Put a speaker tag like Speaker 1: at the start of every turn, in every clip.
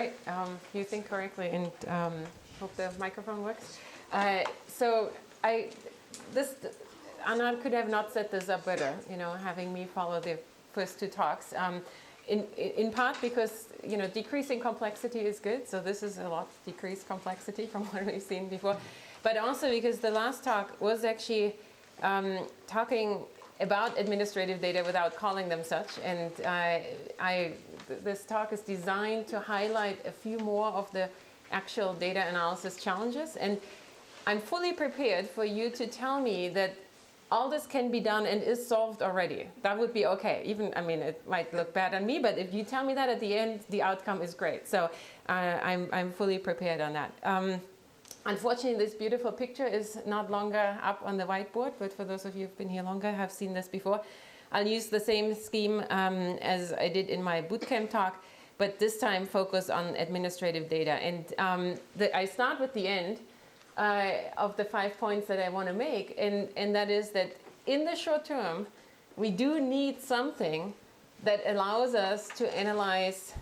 Speaker 1: right, you think correctly, and hope the microphone works. Anand could have not set this up better, having me follow the first two talks. In part because, decreasing complexity is good, so this is a lot decreased complexity from what we've seen before, but also because the last talk was actually talking about administrative data without calling them such, and this talk is designed to highlight a few more of the actual data analysis challenges, and I'm fully prepared for you to tell me that all this can be done and is solved already. That would be okay. It might look bad on me, but if you tell me that at the end, the outcome is great. So I'm fully prepared on that. Unfortunately, this beautiful picture is not longer up on the whiteboard, but for those of you who've been here longer, have seen this before. I'll use the same scheme as I did in my bootcamp talk, but this time focus on administrative data. And I start with the end of the 5 points that I want to make, and that is that in the short term, we do need something that allows us to analyze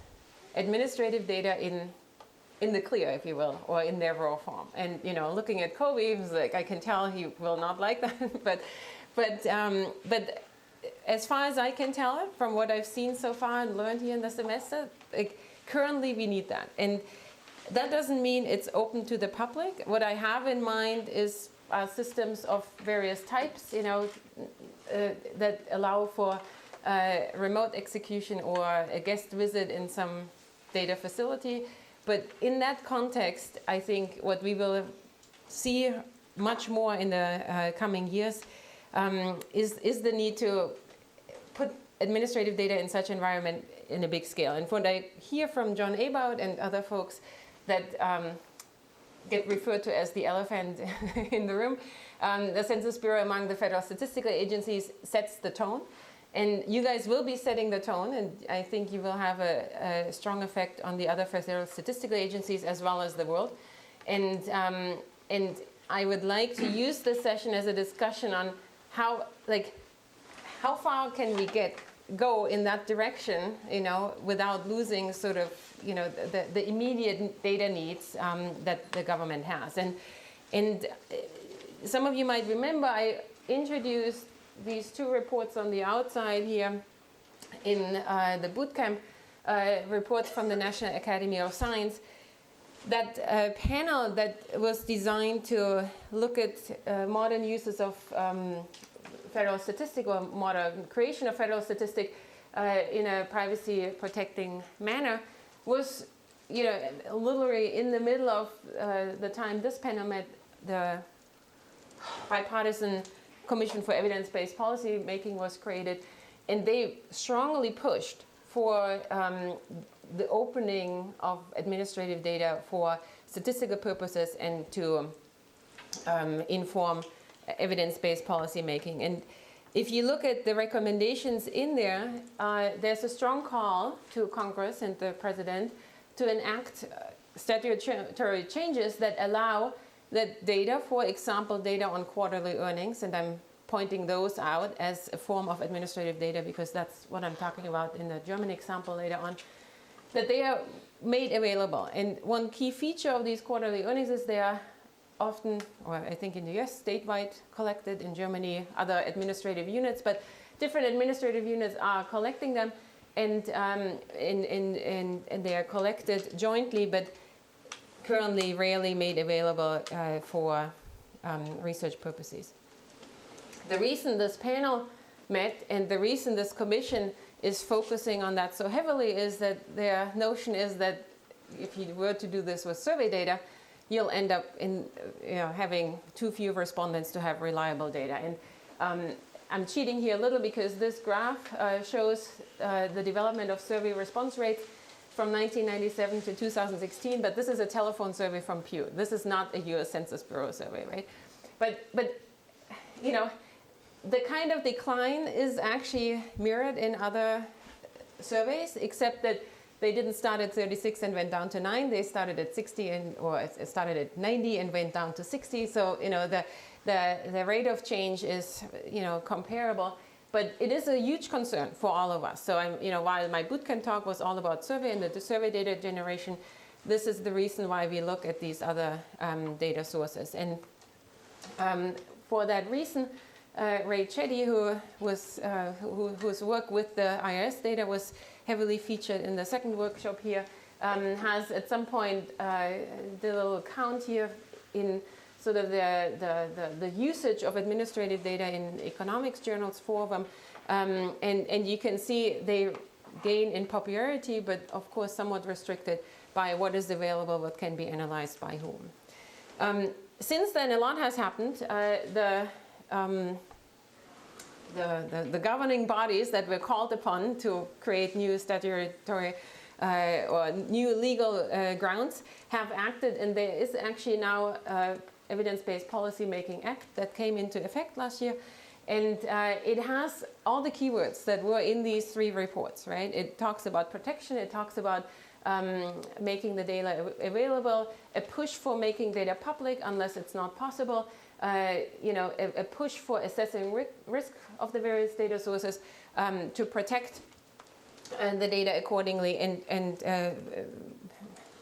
Speaker 1: administrative data in the clear, if you will, or in their raw form. And looking at Kobe, he was like, I can tell he will not like that. but as far as I can tell from what I've seen so far and learned here in the semester, currently we need that. And that doesn't mean it's open to the public. What I have in mind is systems of various types, that allow for remote execution or a guest visit in some data facility. But in that context, I think what we will see much more in the coming years is the need to put administrative data in such environment in a big scale. And what I hear from John Abaut and other folks that get referred to as the elephant in the room, the Census Bureau among the federal statistical agencies sets the tone. And you guys will be setting the tone, and I think you will have a strong effect on the other federal statistical agencies as well as the world. And I would like to use this session as a discussion on how far can we go in that direction, without losing sort of, the immediate data needs that the government has. And some of you might remember I introduced these two reports on the outside here in the bootcamp reports from the National Academy of Science. That panel that was designed to look at modern uses of federal statistic or modern creation of federal statistic in a privacy protecting manner was, literally in the middle of the time this panel met, the bipartisan Commission for Evidence-Based Policy Making was created, and they strongly pushed for the opening of administrative data for statistical purposes and to inform evidence-based policy making. And if you look at the recommendations in there, there's a strong call to Congress and the President to enact statutory changes that allow that data, for example, data on quarterly earnings, and I'm pointing those out as a form of administrative data because that's what I'm talking about in the German example later on, that they are made available. And one key feature of these quarterly earnings is they are often, or I think in the US, statewide collected, in Germany, other administrative units, but different administrative units are collecting them, and they are collected jointly, but currently rarely made available for research purposes. The reason this panel met and the reason this commission is focusing on that so heavily is that their notion is that if you were to do this with survey data, you'll end up in having too few respondents to have reliable data. And I'm cheating here a little because this graph shows the development of survey response rates from 1997 to 2016, but this is a telephone survey from Pew. This is not a US Census Bureau survey, right? But the kind of decline is actually mirrored in other surveys, except that they didn't start at 36 and went down to 9. They started at 60 or it started at 90 and went down to 60. So the rate of change is comparable. But it is a huge concern for all of us. So while my bootcamp talk was all about survey and the survey data generation, this is the reason why we look at these other data sources. And for that reason, Ray Chetty, whose work with the IRS data was heavily featured in the second workshop here, has at some point did a little count here in sort of the usage of administrative data in economics journals, 4 of them. And you can see they gain in popularity, but of course somewhat restricted by what is available, what can be analyzed by whom. Since then, a lot has happened. The governing bodies that were called upon to create new statutory or new legal grounds have acted, and there is actually now Evidence-Based Policy Making Act that came into effect last year. And it has all the keywords that were in these 3 reports, right? It talks about protection, it talks about making the data available, a push for making data public unless it's not possible, a push for assessing risk of the various data sources to protect the data accordingly, and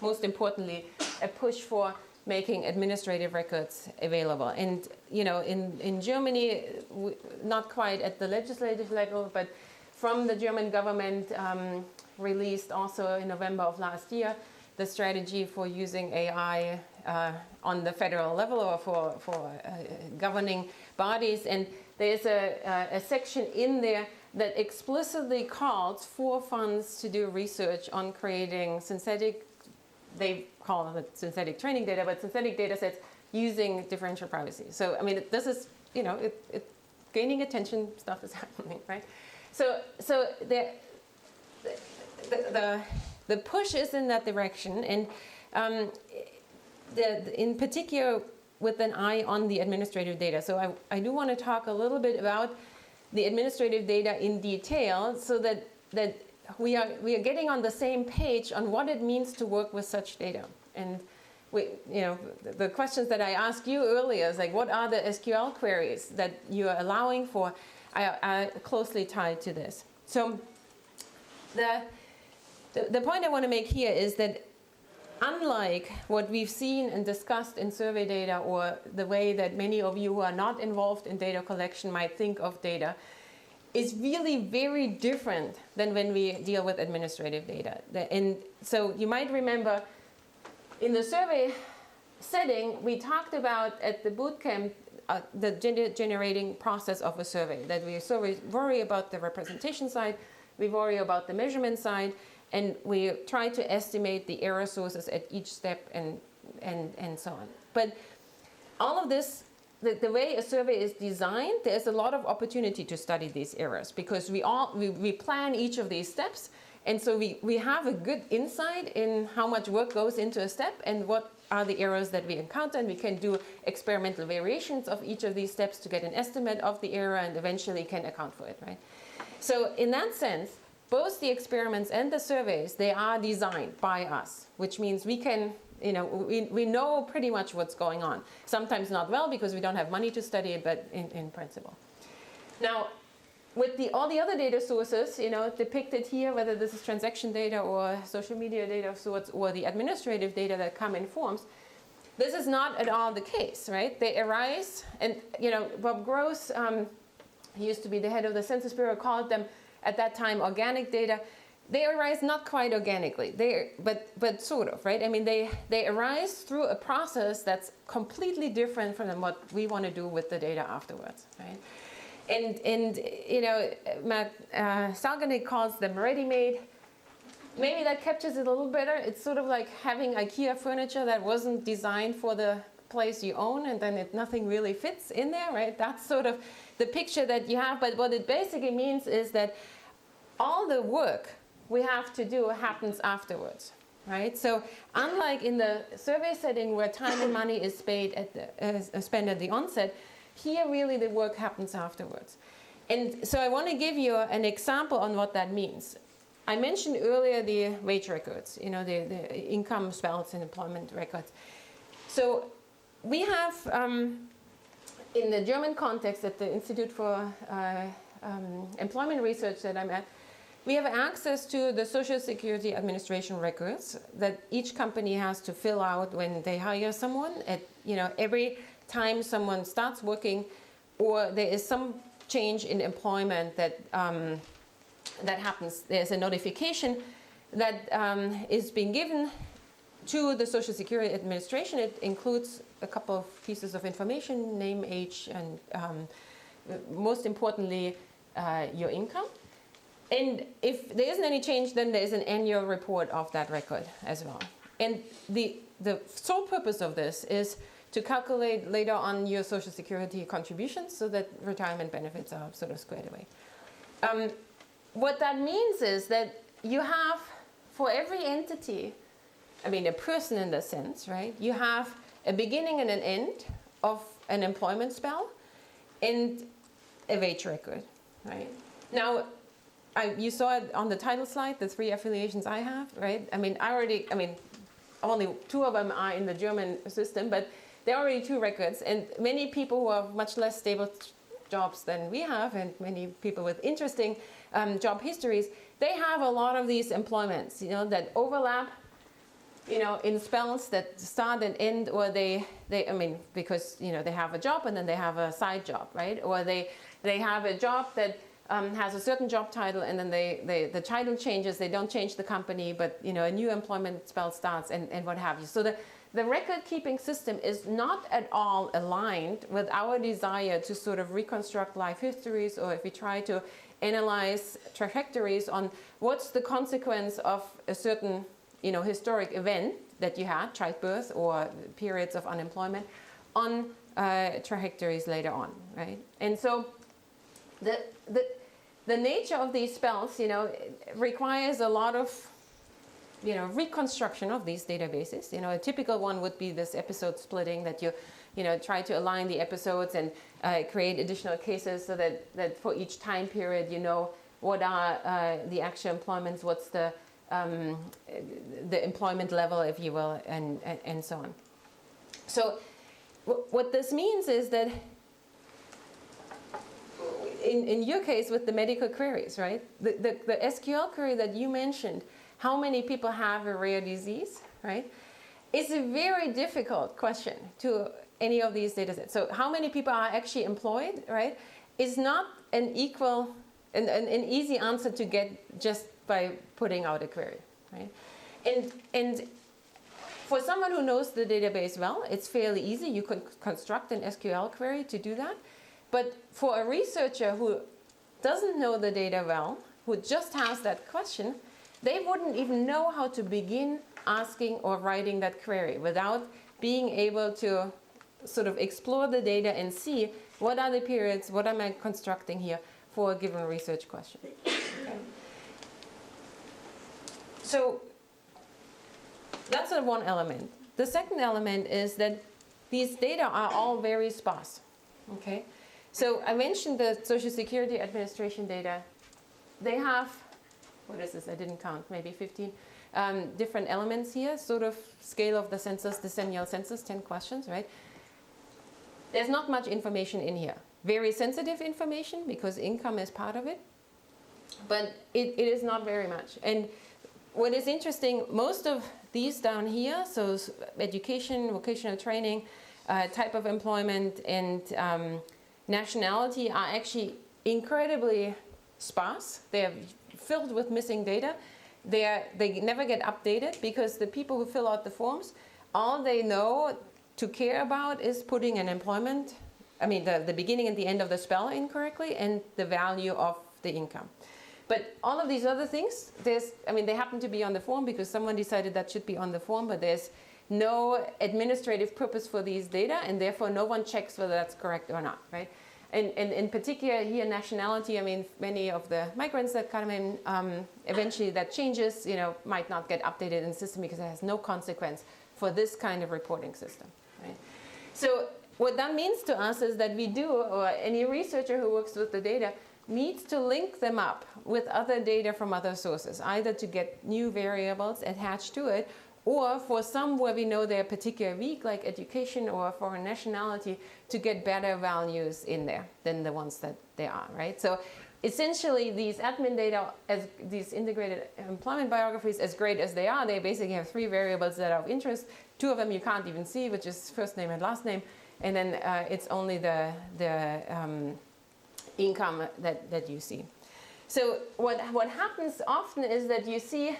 Speaker 1: most importantly, a push for making administrative records available. And in Germany, not quite at the legislative level, but from the German government released also in November of last year the strategy for using AI on the federal level or for governing bodies. And there's a section in there that explicitly calls for funds to do research on creating synthetic, they call it synthetic training data, but synthetic data sets using differential privacy. So, I mean, this is, it's gaining attention, stuff is happening, right? So the push is in that direction, and in particular with an eye on the administrative data. So I do want to talk a little bit about the administrative data in detail, so that we are getting on the same page on what it means to work with such data. And the questions that I asked you earlier is like, what are the SQL queries that you are allowing for, are closely tied to this. So the point I want to make here is that unlike what we've seen and discussed in survey data, or the way that many of you who are not involved in data collection might think of data, is really very different than when we deal with administrative data. And so you might remember in the survey setting, we talked about at the bootcamp the generating process of a survey, that we worry about the representation side, we worry about the measurement side, and we try to estimate the error sources at each step and so on. But all of this, the way a survey is designed, there's a lot of opportunity to study these errors, because we plan each of these steps, and so we have a good insight in how much work goes into a step and what are the errors that we encounter, and we can do experimental variations of each of these steps to get an estimate of the error and eventually can account for it, right? So in that sense, both the experiments and the surveys, they are designed by us, which means we can, we know pretty much what's going on. Sometimes not well because we don't have money to study it, but in principle. Now, with all the other data sources, depicted here, whether this is transaction data or social media data of sorts, or the administrative data that come in forms, this is not at all the case, right? They arise, and Bob Gross, he used to be the head of the Census Bureau, called them at that time organic data. They arise not quite organically, but sort of, right? I mean, they arise through a process that's completely different from what we want to do with the data afterwards, right? And Matt Salganik calls them ready-made. Maybe that captures it a little better. It's sort of like having IKEA furniture that wasn't designed for the place you own, and then nothing really fits in there, right? That's sort of the picture that you have. But what it basically means is that all the work we have to do happens afterwards, right? So unlike in the survey setting where time and money is spent at the onset, here really the work happens afterwards. And so I want to give you an example on what that means. I mentioned earlier the wage records, the income spells and employment records. So we have, in the German context at the Institute for employment research that I'm at, we have access to the Social Security Administration records that each company has to fill out when they hire someone. At every time someone starts working, or there is some change in employment that that happens, there's a notification that is being given to the Social Security Administration. It includes a couple of pieces of information: name, age, and most importantly, your income. And if there isn't any change, then there is an annual report of that record as well. And the sole purpose of this is to calculate later on your Social Security contributions so that retirement benefits are sort of squared away. What that means is that you have, for every entity, I mean a person in the sense, right? You have a beginning and an end of an employment spell and a wage record, right? Now, you saw it on the title slide, the 3 affiliations I have, right? Only 2 of them are in the German system, but there are already 2 records. And many people who have much less stable jobs than we have, and many people with interesting job histories, they have a lot of these employments, that overlap, in spells that start and end, or because, they have a job and then they have a side job, right? Or they have a job that has a certain job title, and then the title changes. They don't change the company, but a new employment spell starts, and what have you. So the record-keeping system is not at all aligned with our desire to sort of reconstruct life histories, or if we try to analyze trajectories on what's the consequence of a certain historic event that you had, childbirth or periods of unemployment, on trajectories later on, right? And so the nature of these spells, requires a lot of, reconstruction of these databases. A typical one would be this episode splitting, that you try to align the episodes and create additional cases so that for each time period, what are the actual employments, what's the employment level, if you will, and so on. So what this means is that in your case with the medical queries, right? The SQL query that you mentioned, how many people have a rare disease, right? It's a very difficult question to any of these data sets. So how many people are actually employed, right? Is not an easy answer to get just by putting out a query, right? And for someone who knows the database well, it's fairly easy. You can construct an SQL query to do that. But for a researcher who doesn't know the data well, who just has that question, they wouldn't even know how to begin asking or writing that query without being able to sort of explore the data and see what are the periods, what am I constructing here for a given research question. Okay. So that's one element. The second element is that these data are all very sparse. Okay. So I mentioned the Social Security Administration data. They have, what is this? I didn't count, maybe 15 different elements here, sort of scale of the census, decennial census, 10 questions, right? There's not much information in here. Very sensitive information because income is part of it, but it is not very much. And what is interesting, most of these down here, so education, vocational training, type of employment, and nationality are actually incredibly sparse. They're filled with missing data. They never get updated because the people who fill out the forms, all they know to care about is putting an employment, the beginning and the end of the spell incorrectly and the value of the income. But all of these other things, they happen to be on the form because someone decided that should be on the form, but there's no administrative purpose for these data, and therefore no one checks whether that's correct or not, right? And in particular here, nationality, many of the migrants that come in, eventually that changes, might not get updated in the system because it has no consequence for this kind of reporting system, right? So what that means to us is that we do, or any researcher who works with the data, needs to link them up with other data from other sources, either to get new variables attached to it, or for some where we know they're particularly weak, like education or foreign nationality, to get better values in there than the ones that they are, right? So essentially, these admin data, as these integrated employment biographies, as great as they are, they basically have 3 variables that are of interest. 2 of them you can't even see, which is first name and last name. And then it's only the income that you see. So what happens often is that you see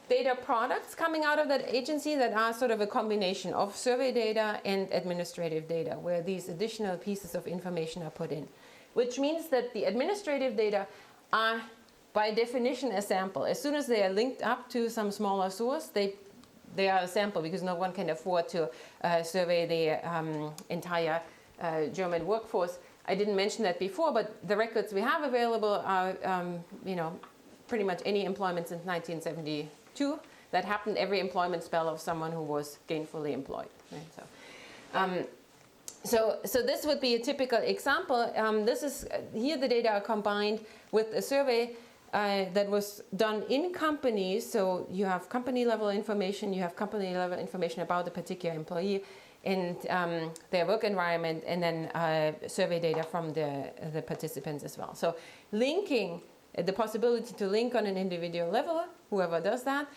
Speaker 1: data products coming out of that agency that are sort of a combination of survey data and administrative data, where these additional pieces of information are put in. Which means that the administrative data are, by definition, a sample. As soon as they are linked up to some smaller source, they are a sample, because no one can afford to survey the entire German workforce. I didn't mention that before, but the records we have available are, pretty much any employment since 1972 that happened every employment spell of someone who was gainfully employed. Right? So this would be a typical example. This is here the data are combined with a survey that was done in companies. So you have company level information, you have company level information about the particular employee and their work environment, and then survey data from the participants as well. So linking, the possibility to link on an individual level, whoever does that,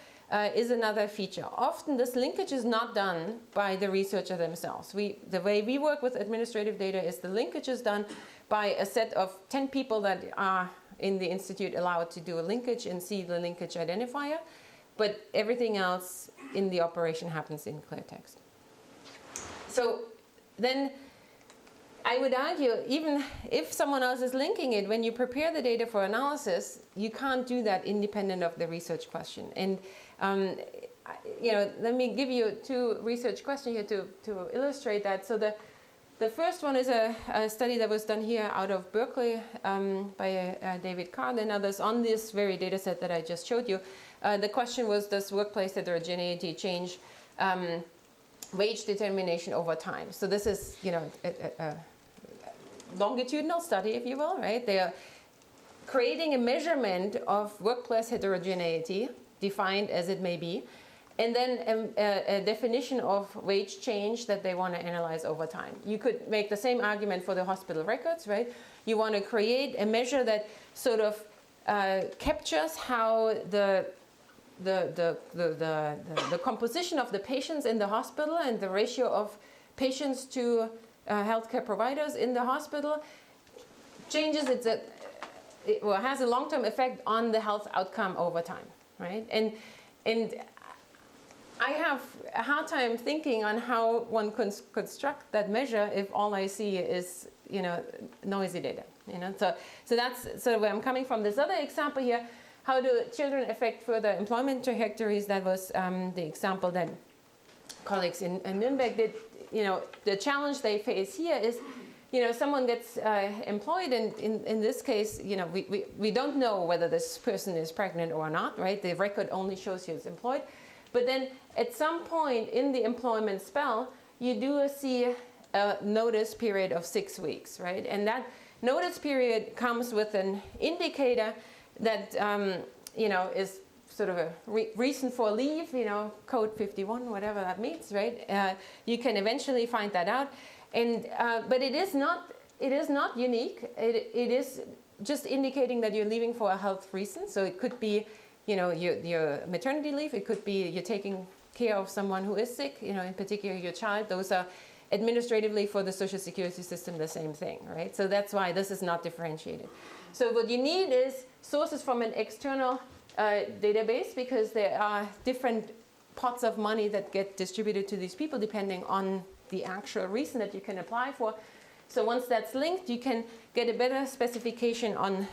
Speaker 1: is another feature. Often this linkage is not done by the researcher themselves. The way we work with administrative data is the linkage is done by a set of 10 people that are in the institute allowed to do a linkage and see the linkage identifier, but everything else in the operation happens in clear text. So then I would argue, even if someone else is linking it, when you prepare the data for analysis, you can't do that independent of the research question. And let me give you 2 research questions here to illustrate that. So the first one is a study that was done here out of Berkeley by David Card and others on this very data set that I just showed you. The question was, does workplace heterogeneity change wage determination over time? So this is, a longitudinal study, if you will, right? They are creating a measurement of workplace heterogeneity, defined as it may be, and then a definition of wage change that they want to analyze over time. You could make the same argument for the hospital records, right? You want to create a measure that sort of captures how the composition of the patients in the hospital and the ratio of patients to healthcare providers in the hospital changes. It has a long-term effect on the health outcome over time, right? And I have a hard time thinking on how one can construct that measure if all I see is, noisy data. So that's sort of where I'm coming from. This other example here, how do children affect further employment trajectories? That was the example that colleagues in Nuremberg did. The challenge they face here is, someone gets employed, and in this case, we don't know whether this person is pregnant or not, right? The record only shows he is employed. But then at some point in the employment spell, you do see a notice period of 6 weeks, right? And that notice period comes with an indicator that, is sort of a reason for leave, code 51, whatever that means, right? You can eventually find that out. And, but it is not unique. It is just indicating that you're leaving for a health reason. So it could be, your maternity leave. It could be you're taking care of someone who is sick, in particular your child. Those are administratively for the Social Security system the same thing, right? So that's why this is not differentiated. So what you need is sources from an external database, because there are different pots of money that get distributed to these people depending on the actual reason that you can apply for. So once that's linked, you can get a better specification on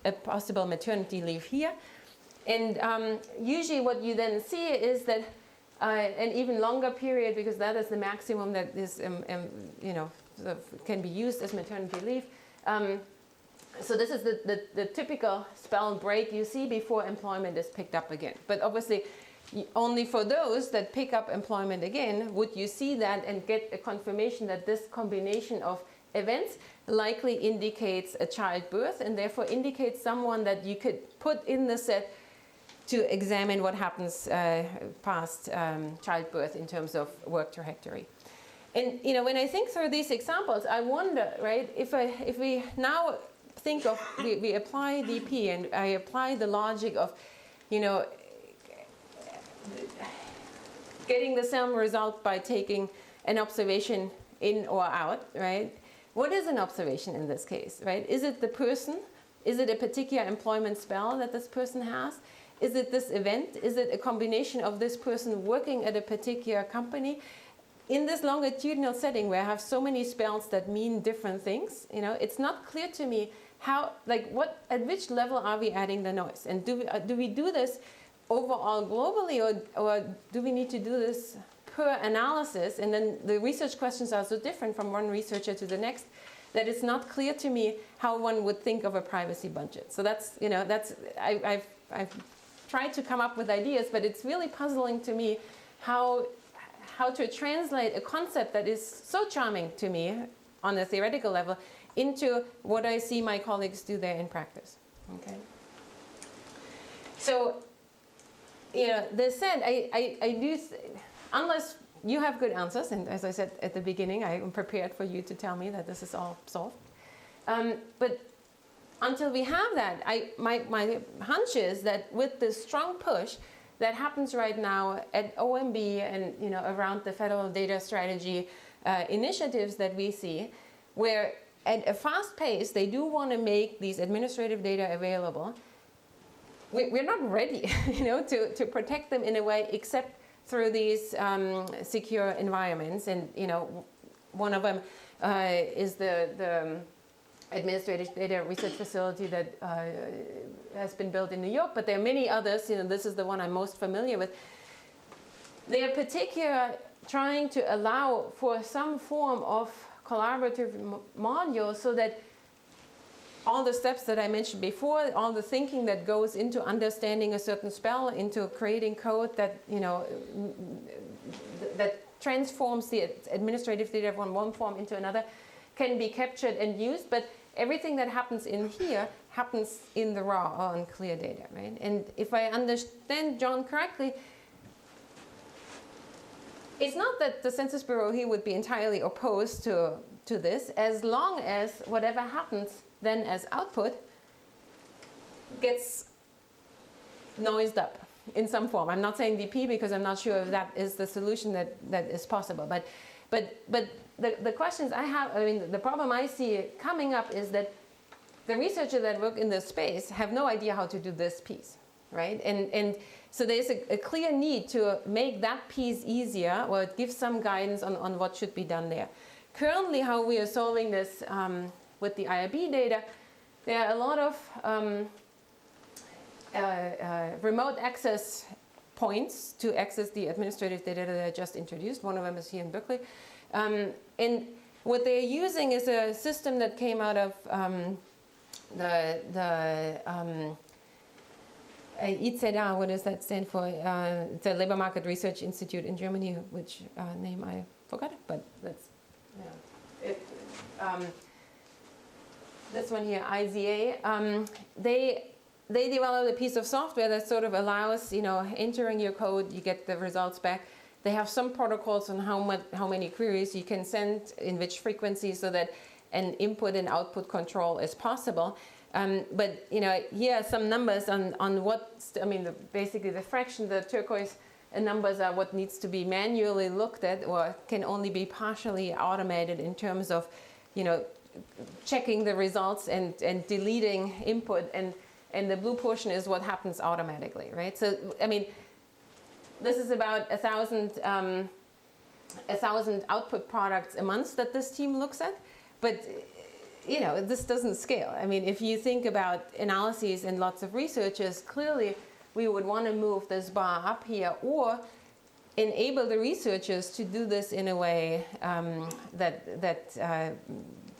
Speaker 1: a possible maternity leave here. And usually what you then see is that an even longer period, because that is the maximum that is, can be used as maternity leave. So this is the typical spell break you see before employment is picked up again. But obviously, only for those that pick up employment again would you see that and get a confirmation that this combination of events likely indicates a childbirth, and therefore indicates someone that you could put in the set to examine what happens past childbirth in terms of work trajectory. And when I think through these examples, I wonder, right, if we now think of, we apply DP, and I apply the logic of, you know, getting the same result by taking an observation in or out, right? What is an observation in this case, right? Is it the person? Is it a particular employment spell that this person has? Is it this event? Is it a combination of this person working at a particular company? In this longitudinal setting where I have so many spells that mean different things, you know, it's not clear to me how, like, what, at which level are we adding the noise? And do we do this overall globally, or do we need to do this per analysis? And then the research questions are so different from one researcher to the next that it's not clear to me how one would think of a privacy budget. So that's, you know, that's, I've tried to come up with ideas, but it's really puzzling to me how to translate a concept that is so charming to me on a theoretical level into what I see my colleagues do there in practice. Okay. So, you know, this said, I do, unless you have good answers, and as I said at the beginning, I am prepared for you to tell me that this is all solved. But until we have that, my hunch is that with the strong push that happens right now at OMB and, you know, around the federal data strategy initiatives that we see, where at a fast pace they do want to make these administrative data available, we're not ready, you know, to protect them in a way except through these secure environments. And, you know, one of them is the administrative data research facility that has been built in New York, but there are many others. You know, this is the one I'm most familiar with. They are particularly trying to allow for some form of collaborative module so that all the steps that I mentioned before, all the thinking that goes into understanding a certain spell, into creating code that, you know, that transforms the administrative data from one form into another, can be captured and used, but everything that happens in here happens in the raw or unclear data, right? And if I understand John correctly, it's not that the Census Bureau here would be entirely opposed to this, as long as whatever happens then as output gets noised up in some form. I'm not saying DP because I'm not sure if that is the solution that is possible. But the questions I have, I mean, the problem I see coming up is that the researchers that work in this space have no idea how to do this piece, right? And so there's a clear need to make that piece easier, or give some guidance on what should be done there. Currently, how we are solving this with the IRB data, there are a lot of remote access points to access the administrative data that I just introduced. One of them is here in Berkeley. And what they're using is a system that came out of the IZA, what does that stand for? It's a Labor Market Research Institute in Germany, which name I forgot, but that's, yeah. This one here, IZA, they developed a piece of software that sort of allows, you know, entering your code, you get the results back. They have some protocols on how many queries you can send, in which frequency, so that an input and output control is possible. But, you know, here are some numbers on what, I mean, basically the fraction, the turquoise numbers are what needs to be manually looked at or can only be partially automated in terms of, you know, checking the results and deleting input, and the blue portion is what happens automatically, right? So, I mean, this is about 1,000 output products a month that this team looks at, but, you know, this doesn't scale. I mean, if you think about analyses and lots of researchers, clearly we would want to move this bar up here, or enable the researchers to do this in a way that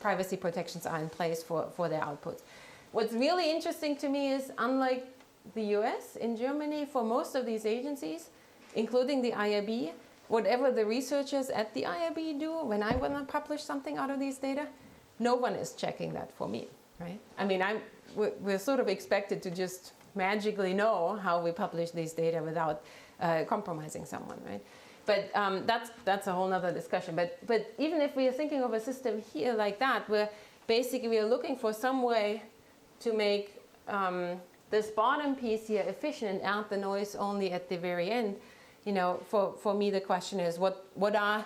Speaker 1: privacy protections are in place for their outputs. What's really interesting to me is, unlike the US, in Germany, for most of these agencies, including the IRB, whatever the researchers at the IRB do, when I want to publish something out of these data, no one is checking that for me, right? I mean, we're sort of expected to just magically know how we publish these data without compromising someone, right? But that's a whole other discussion. But even if we are thinking of a system here like that, where basically we are looking for some way to make this bottom piece here efficient and add the noise only at the very end. For me the question is what are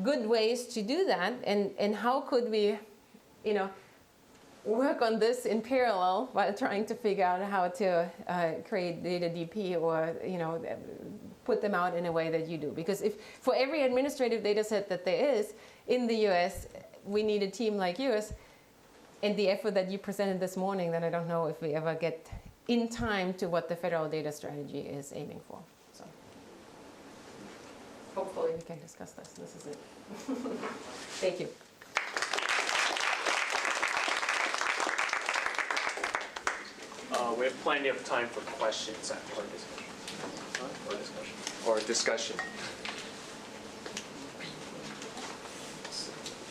Speaker 1: good ways to do that, and how could we work on this in parallel while trying to figure out how to create data DP or put them out in a way that you do. Because if for every administrative data set that there is in the US, we need a team like yours and the effort that you presented this morning, then I don't know if we ever get in time to what the federal data strategy is aiming for. So hopefully we can discuss this. This is it. Thank you.
Speaker 2: We have plenty of time for questions after our discussion.
Speaker 3: Or discussion.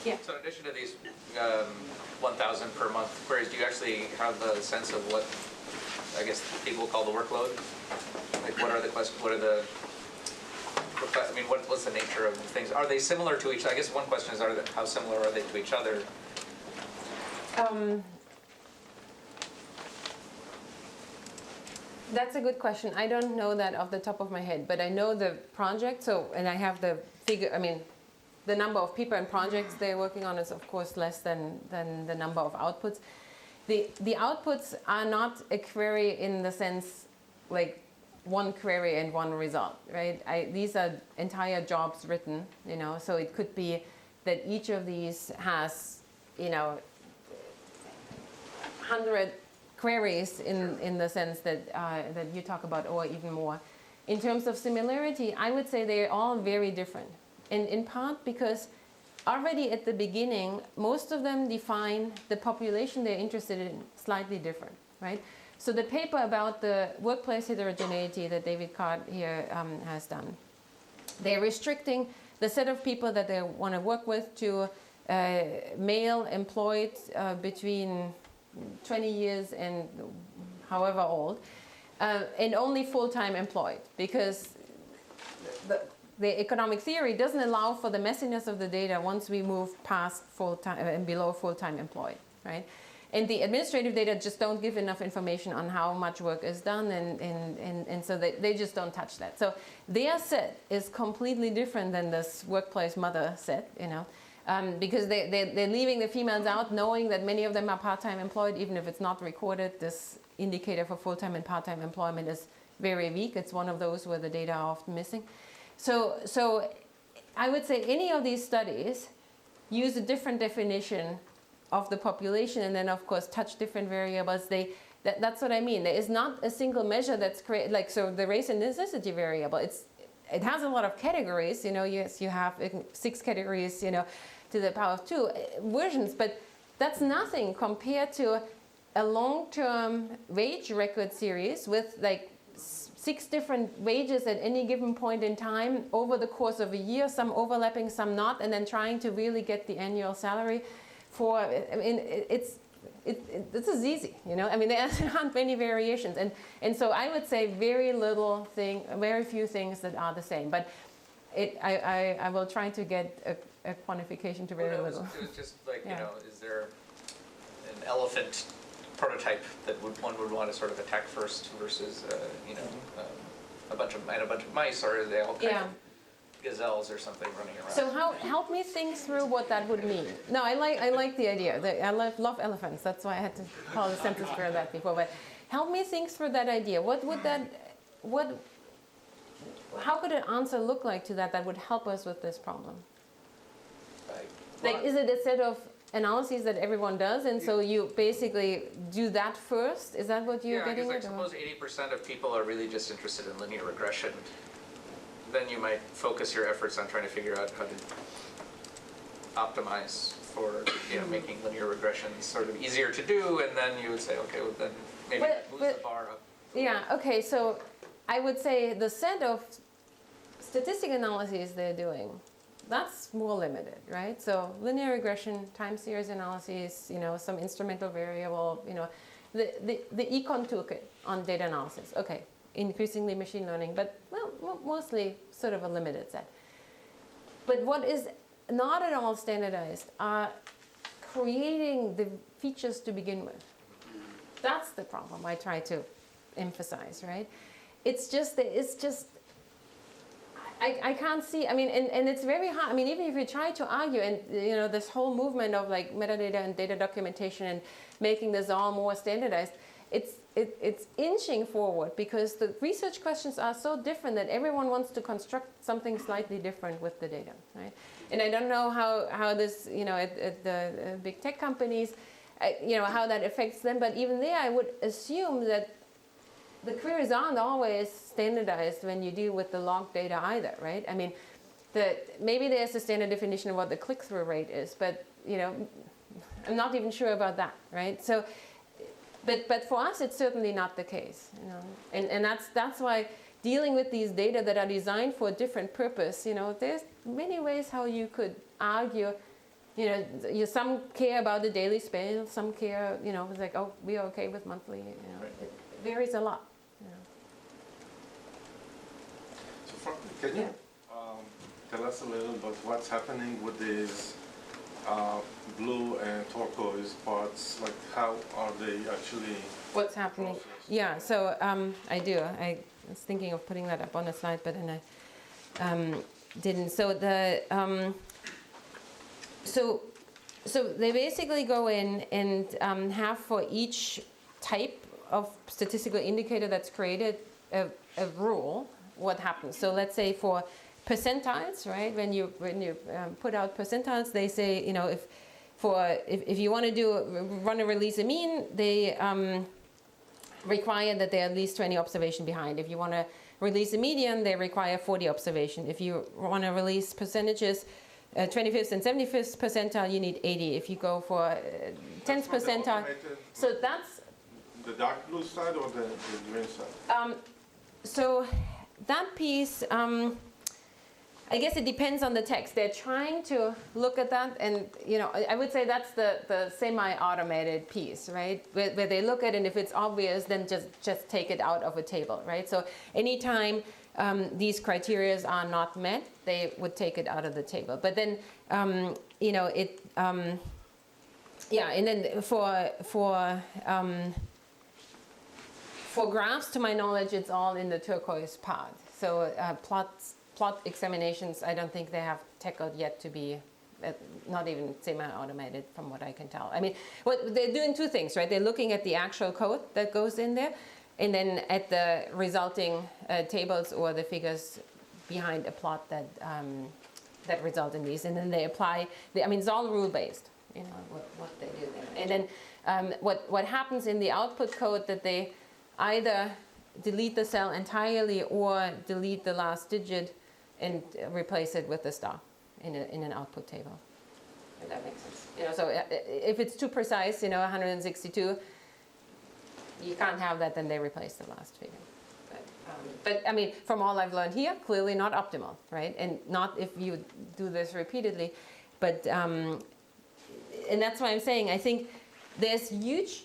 Speaker 1: Yeah.
Speaker 3: So in addition to these 1,000 per month queries, do you actually have a sense of what, I guess, people call the workload? Like, what are the questions? What are the? I mean, what's the nature of things? Are they similar to each? I guess one question is, how similar are they to each other?
Speaker 1: That's a good question. I don't know that off the top of my head, but I know the project. And I have the figure. I mean, the number of people and projects they're working on is of course less than the number of outputs. The outputs are not a query in the sense like one query and one result, right? These are entire jobs written, So it could be that each of these has, 100 queries in the sense that you talk about, or even more. In terms of similarity, I would say they're all very different. And in part because already at the beginning, most of them define the population they're interested in slightly different, right? So the paper about the workplace heterogeneity that David Card here has done, they're restricting the set of people that they want to work with to male employed between 20 years and however old, and only full-time employed, because the economic theory doesn't allow for the messiness of the data once we move past full-time and below full-time employed, right? And the administrative data just don't give enough information on how much work is done, and so they just don't touch that. So their set is completely different than this workplace mother set, because they're leaving the females out, knowing that many of them are part-time employed, even if it's not recorded. This indicator for full-time and part-time employment is very weak. It's one of those where the data are often missing. So I would say any of these studies use a different definition of the population, and then of course touch different variables. That's what I mean. There is not a single measure that's created, so the race and necessity variable, it has a lot of categories, yes, you have 6 categories, to the power of 2 versions, but that's nothing compared to a long-term wage record series with 6 different wages at any given point in time over the course of a year, some overlapping, some not, and then trying to really get the annual salary for, this is easy, there aren't many variations, and so I would say very few things that are the same, but I will try to get a quantification to very little.
Speaker 3: It was just is there an elephant prototype that one would want to sort of attack first versus a bunch of mice, or are they all kind of gazelles or something running around?
Speaker 1: So help me think through what that would mean. No, I like the idea. I love elephants. That's why I had to call the census for that before. But help me think through that idea. How could an answer look like to that would help us with this problem? Is it a set of analyses that everyone does, and so you basically do that first? Is that what you're getting at?
Speaker 3: Suppose 80% of people are really just interested in linear regression. Then you might focus your efforts on trying to figure out how to optimize for making linear regressions sort of easier to do, and then you would say, okay, well then maybe move the bar up.
Speaker 1: Yeah, okay, so I would say the set of statistical analyses they're doing, that's more limited, right? So linear regression, time series analyses, some instrumental variable, the econ toolkit on data analysis. Okay, increasingly machine learning, but mostly sort of a limited set. But what is not at all standardized are creating the features to begin with. That's the problem I try to emphasize, right? It's just, I can't see, I mean, and it's very hard. I mean, even if you try to argue, and you know, this whole movement of like metadata and data documentation and making this all more standardized, it's inching forward because the research questions are so different that everyone wants to construct something slightly different with the data, right? And I don't know how this, you know, at the big tech companies, you know, how that affects them, but even there I would assume that the queries aren't always standardized when you deal with the log data either, right? I mean, maybe there's a standard definition of what the click-through rate is, but you know, I'm not even sure about that, right? So, but for us, it's certainly not the case, you know, and that's why dealing with these data that are designed for a different purpose, you know, there's many ways how you could argue. You know, some care about the daily spend, some care, you know, it's like, oh, we are okay with monthly, you know,
Speaker 3: Right.
Speaker 1: it varies a lot.
Speaker 4: So can you tell us a little about what's happening with these blue and turquoise parts? Like how are they actually
Speaker 1: What's happening?
Speaker 4: processed?
Speaker 1: Yeah, so I do. I was thinking of putting that up on a slide, but then I didn't. So so they basically go in and have for each type of statistical indicator that's created a rule what happens. So let's say for percentiles, right? When you put out percentiles, they say, you know, if you want to run a release a mean, they require that there are at least 20 observation behind. If you want to release a median, they require 40 observation. If you want to release percentages, 25th and 75th percentile, you need 80. If you go for 10th
Speaker 4: That's for the
Speaker 1: percentile,
Speaker 4: automated-
Speaker 1: so that's
Speaker 4: the dark blue side or the green side?
Speaker 1: so that piece. I guess it depends on the text. They're trying to look at that, and you know, I would say that's the semi-automated piece, right? Where they look at it, and if it's obvious, then just take it out of a table, right? So anytime these criteria are not met, they would take it out of the table. But then, you know, yeah, and then for graphs, to my knowledge, it's all in the turquoise part. So plot examinations, I don't think they have tackled yet to be not even semi-automated from what I can tell. I mean, they're doing two things, right? They're looking at the actual code that goes in there, and then at the resulting tables or the figures behind a plot that result in these. And then they apply, I mean, it's all rule-based, you know, what they do there. And then what happens in the output code that they either delete the cell entirely or delete the last digit and replace it with the star in an output table. If that makes sense. You know, so if it's too precise, you know, 162, you can't have that, then they replace the last figure. But I mean, from all I've learned here, clearly not optimal, right? And not if you do this repeatedly. But, and that's why I'm saying, I think there's huge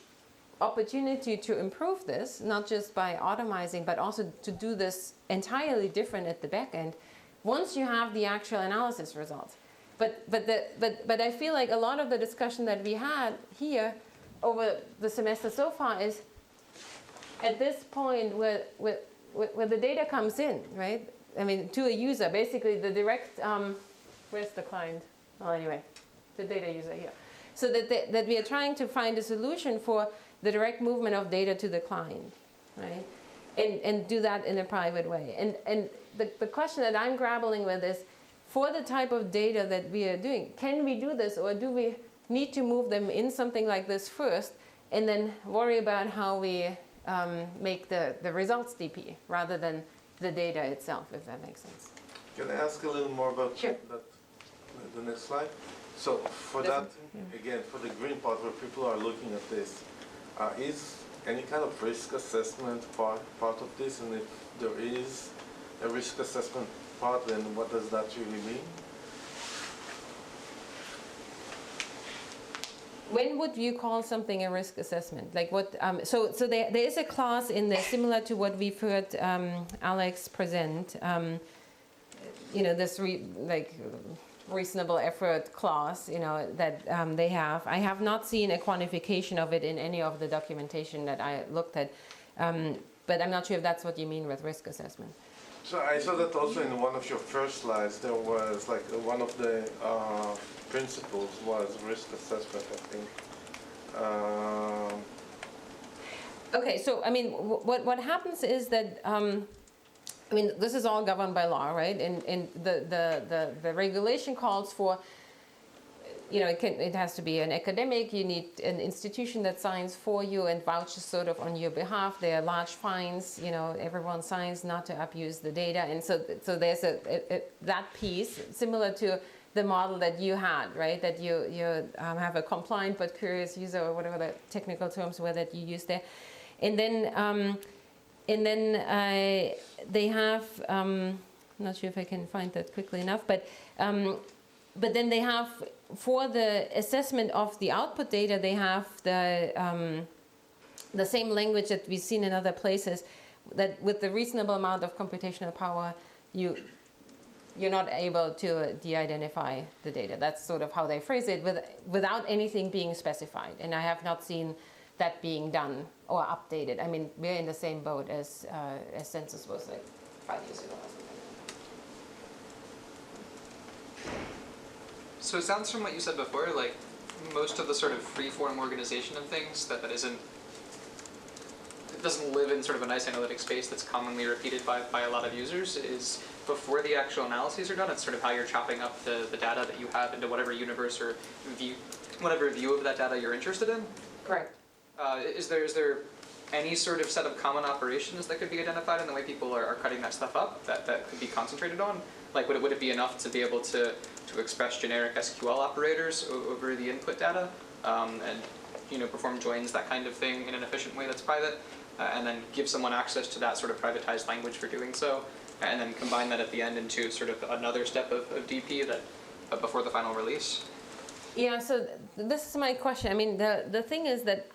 Speaker 1: opportunity to improve this, not just by automizing, but also to do this entirely different at the back end once you have the actual analysis results. But I feel like a lot of the discussion that we had here over the semester so far is at this point where the data comes in, right? I mean, to a user, basically the direct, where's the client? Well, anyway, the data user here. So that we are trying to find a solution for the direct movement of data to the client, right? And do that in a private way. And the question that I'm grappling with is, for the type of data that we are doing, can we do this, or do we need to move them in something like this first and then worry about how we make the results DP rather than the data itself, if that makes sense?
Speaker 4: Can I ask a little more about
Speaker 1: Sure.
Speaker 4: that, the next slide? So for that, again, for the green part where people are looking at this, is any kind of risk assessment part of this? And if there is a risk assessment part, then what does that really mean?
Speaker 1: When would you call something a risk assessment? Like what? So there is a clause in there similar to what we've heard Alex present. You know, this reasonable effort clause, that they have. I have not seen a quantification of it in any of the documentation that I looked at, but I'm not sure if that's what you mean with risk assessment.
Speaker 4: So I saw that also in one of your first slides, there was like one of the principles was risk assessment, I think.
Speaker 1: Okay, so I mean, what happens is that this is all governed by law, right? And the regulation calls for, it has to be an academic. You need an institution that signs for you and vouches sort of on your behalf. There are large fines. Everyone signs not to abuse the data, and so there's that piece similar to the model that you had, right? That you have a compliant but curious user, or whatever the technical terms were that you used there, and then they have. I'm not sure if I can find that quickly enough, but then they have, for the assessment of the output data, they have the same language that we've seen in other places, that with the reasonable amount of computational power, you're not able to de-identify the data. That's sort of how they phrase it, without anything being specified. And I have not seen that being done or updated. I mean, we're in the same boat as census was like 5 years ago or something.
Speaker 3: So it sounds from what you said before, like most of the sort of free-form organization of things that isn't, it doesn't live in sort of a nice analytic space that's commonly repeated by a lot of users, is before the actual analyses are done, it's sort of how you're chopping up the data that you have into whatever universe or whatever view of that data you're interested in.
Speaker 1: Correct.
Speaker 3: Is there any sort of set of common operations that could be identified in the way people are cutting that stuff up that could be concentrated on? Like, would it be enough to be able to express generic SQL operators over the input data, and perform joins, that kind of thing, in an efficient way that's private, and then give someone access to that sort of privatized language for doing so, and then combine that at the end into sort of another step of DP that before the final release?
Speaker 1: Yeah, so this is my question. I mean, the thing is that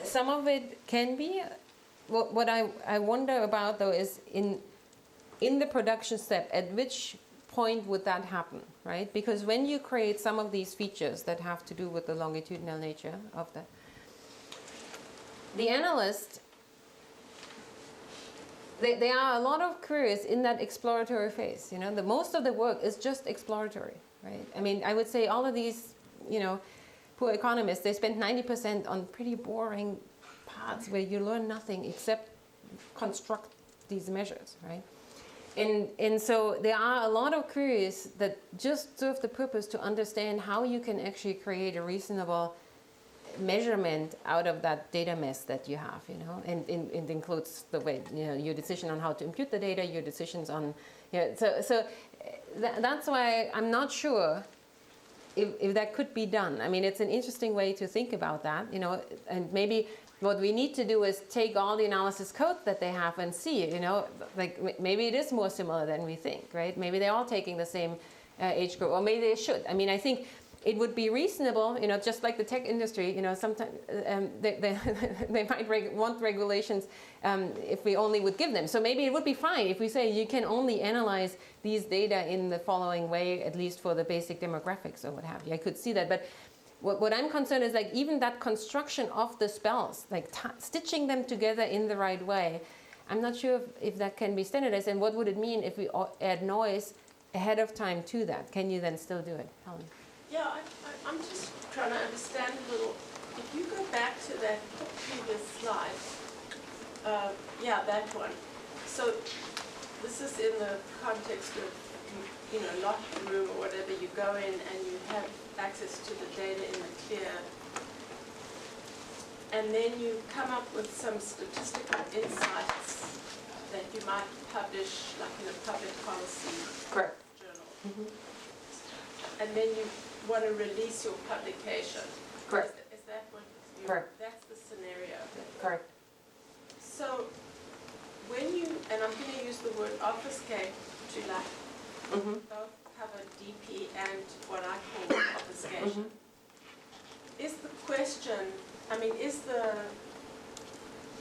Speaker 1: some of it can be. What I wonder about, though, is in the production step, at which point would that happen, right? Because when you create some of these features that have to do with the longitudinal nature of the analyst, there are a lot of queries in that exploratory phase. The most of the work is just exploratory, right? I mean, I would say all of these, poor economists, they spend 90% on pretty boring parts where you learn nothing except construct these measures, right? And so there are a lot of queries that just serve the purpose to understand how you can actually create a reasonable measurement out of that data mess that you have, and it includes the way, your decision on how to impute the data, your decisions on, so that's why I'm not sure if that could be done. I mean, it's an interesting way to think about that, and maybe what we need to do is take all the analysis code that they have and see, like maybe it is more similar than we think, right? Maybe they're all taking the same age group, or maybe they should. I mean, I think it would be reasonable, just like the tech industry, sometimes they might want regulations if we only would give them. So maybe it would be fine if we say you can only analyze these data in the following way, at least for the basic demographics or what have you. I could see that, but what I'm concerned is, like, even that construction of the spells, like stitching them together in the right way, I'm not sure if that can be standardized. And what would it mean if we add noise ahead of time to that? Can you then still do it, Helen?
Speaker 5: Yeah, I'm just trying to understand a little. If you go back to that previous slide, yeah, that one. So this is in the context of, locked room or whatever. You go in and you have access to the data in the clear, and then you come up with some statistical insights that you might publish, like in a public policy journal. Mm-hmm. And then you want to release your publication.
Speaker 1: Correct.
Speaker 5: Is that what you?
Speaker 1: Correct.
Speaker 5: That's the scenario.
Speaker 1: Correct.
Speaker 5: So when you, and I'm going to use the word obfuscate to both cover DP and what I call obfuscation. Is the question, I mean, is the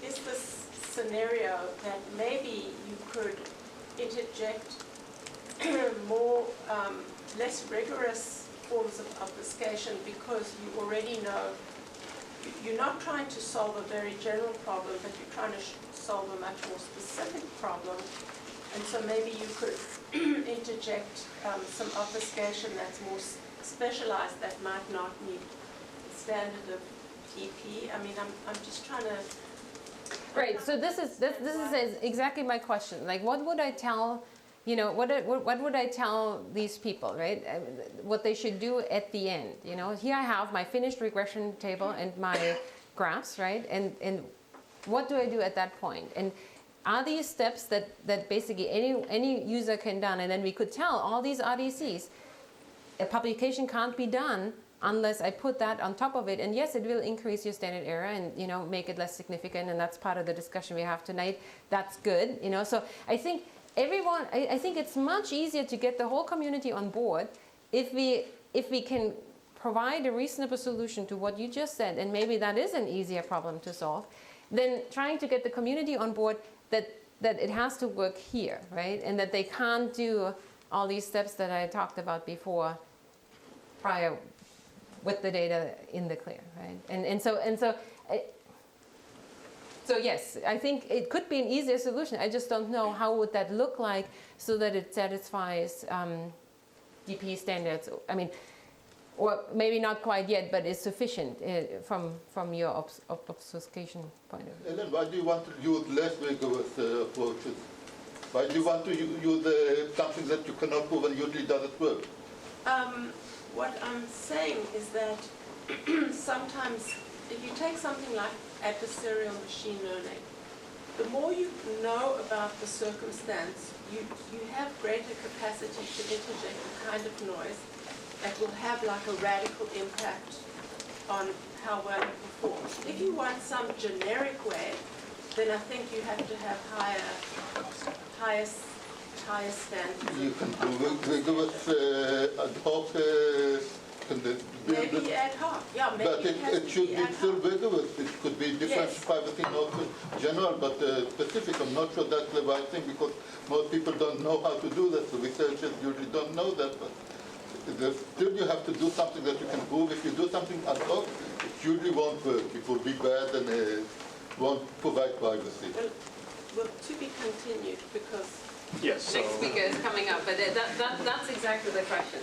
Speaker 5: scenario that maybe you could interject more, less rigorous forms of obfuscation because you already know, you're not trying to solve a very general problem, but you're trying to solve a much more specific problem. And so maybe you could interject some obfuscation that's more specialized that might not meet the standard of EP. I mean, I'm just trying to...
Speaker 1: Right, so this is exactly my question. Like, what would I tell, you know, what would I tell these people, right? What they should do at the end, you know? Here I have my finished regression table and my graphs, right? And what do I do at that point? And are these steps that basically any user can done, and then we could tell all these RDCs, a publication can't be done unless I put that on top of it. And yes, it will increase your standard error and, you know, make it less significant. And that's part of the discussion we have tonight. That's good, you know. So I think everyone, I think it's much easier to get the whole community on board if we can provide a reasonable solution to what you just said, and maybe that is an easier problem to solve, than trying to get the community on board that it has to work here, right? And that they can't do all these steps that I talked about before prior with the data in the clear, right? So yes, I think it could be an easier solution. I just don't know how would that look like so that it satisfies DP standards. I mean, or maybe not quite yet, but is sufficient from your obfuscation point of view.
Speaker 6: Ellen, why do you want to use less rigorous approaches? Why do you want to use something that you cannot prove and usually doesn't work?
Speaker 5: What I'm saying is that sometimes if you take something like adversarial machine learning, the more you know about the circumstance, you have greater capacity to interject a kind of noise that will have like a radical impact on how well it performs. If you want some generic way, then I think you have to have higher standards.
Speaker 6: You can do rigorous ad hoc,
Speaker 5: Maybe ad hoc, yeah, maybe
Speaker 6: but
Speaker 5: it has
Speaker 6: it
Speaker 5: to
Speaker 6: should
Speaker 5: be
Speaker 6: be
Speaker 5: ad
Speaker 6: still
Speaker 5: hoc.
Speaker 6: rigorous. It could be different
Speaker 5: Yes.
Speaker 6: privacy, not general, but specific. I'm not sure that's the right thing because most people don't know how to do that. The researchers usually don't know that. But still you have to do something that you can prove. If you do something ad hoc, it usually won't work. It will be bad and won't provide privacy.
Speaker 5: Well, to be continued because
Speaker 2: Yes, so.
Speaker 1: Next speaker is coming up, but that's exactly the question.